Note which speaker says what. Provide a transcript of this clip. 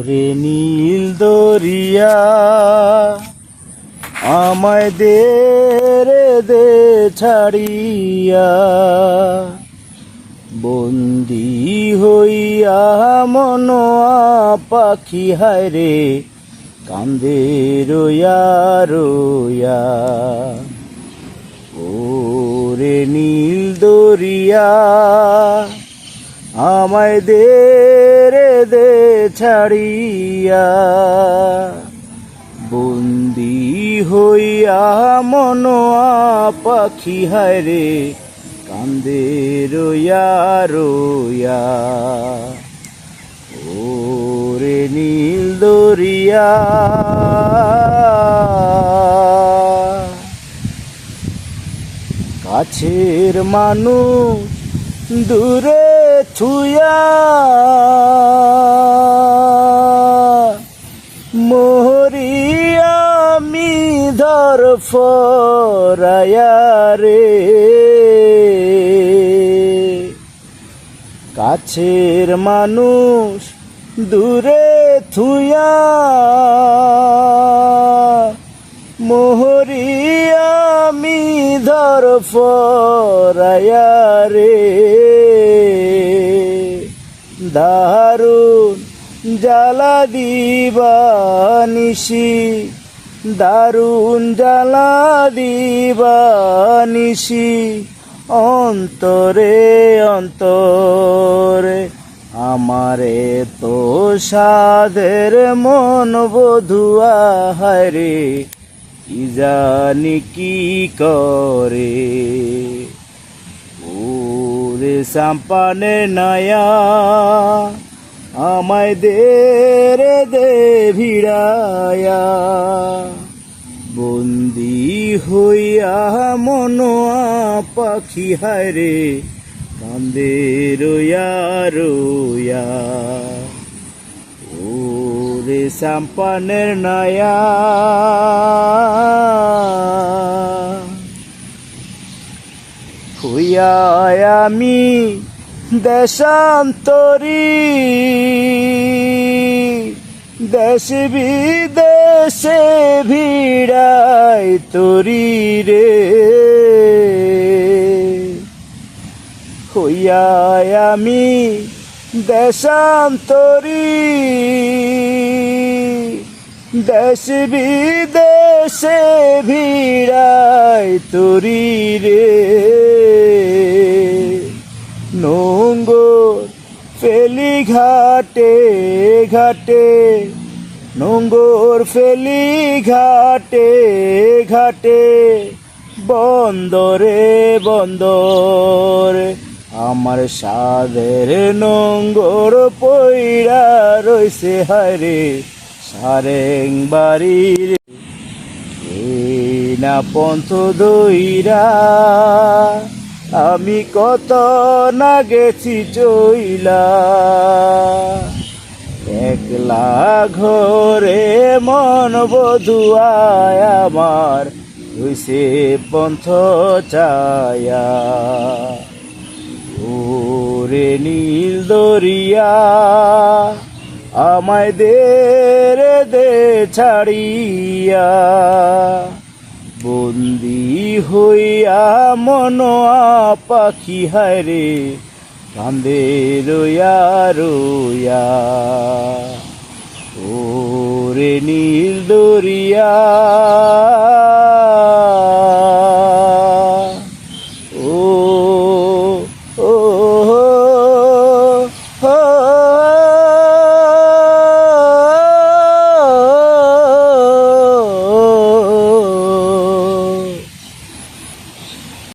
Speaker 1: রে নীল দরিয়া আমায় দে রে দে ছাড়িয়া, বন্দি হইয়া মনোয়া পাখি হায় রে কান্দে রইয়া রইয়া। ও রে নীল দরিয়া আমায় দে রে দে ছাড়িয়া, বন্দি হইয়া মনোয়া পাখি হায় রে কান্দে রইয়া রইয়া। ও রে নীল দরিয়া কাছের মানুষ দূরে থুয়া, মোহরিয়া আমি ধর ফরায়া রে। কাছের মানুষ দূরে থুয়া, মোহরিয়া আমি ধর ফরায়া রে। দারুণ জ্বালা দিবা নিশি, দারুণ জ্বালা দিবা নিশি, অন্তরে অন্তরে আমারে তো সাধের মন বধুয়া হায় রে কি জানি কি করে। ওরে সাম্পানে নয়া আমায় দে রে দে ভিড়ায়া, বন্দি হইয়া মনোয়া পাখি হায় রে কান্দে রইয়া রইয়া। ওরে সাম্পানের নয়া হইয়া আমি দেশান্তরী, দেশ বিদেশে ভিড়াই তরি রে। হইয়া আমি দেশান্তরী, দেশ বিদেশে ভিড়াই তরি রে। নোঙ্গর ফেলি ঘাটে ঘাটে, নোঙ্গর ফেলি ঘাটে ঘাটে, বন্দরে বন্দরে আমার সাদের নোঙ্গর পইড়া রইছে হায় রে সারেং বাড়ির। এই না পন্থ দইরা আমি কত না গেছি চইলা, একলা ঘরে মন বধুয়ায় আমার হইছে পন্থ চায়া। ওরে নীল দরিয়া আমায় দে রে দে ছাড়িয়া, বন্দি হইয়া মনোয়া পাখি হায় রে কান্দে রইয়া রইয়া। ওরে নীল দরিয়া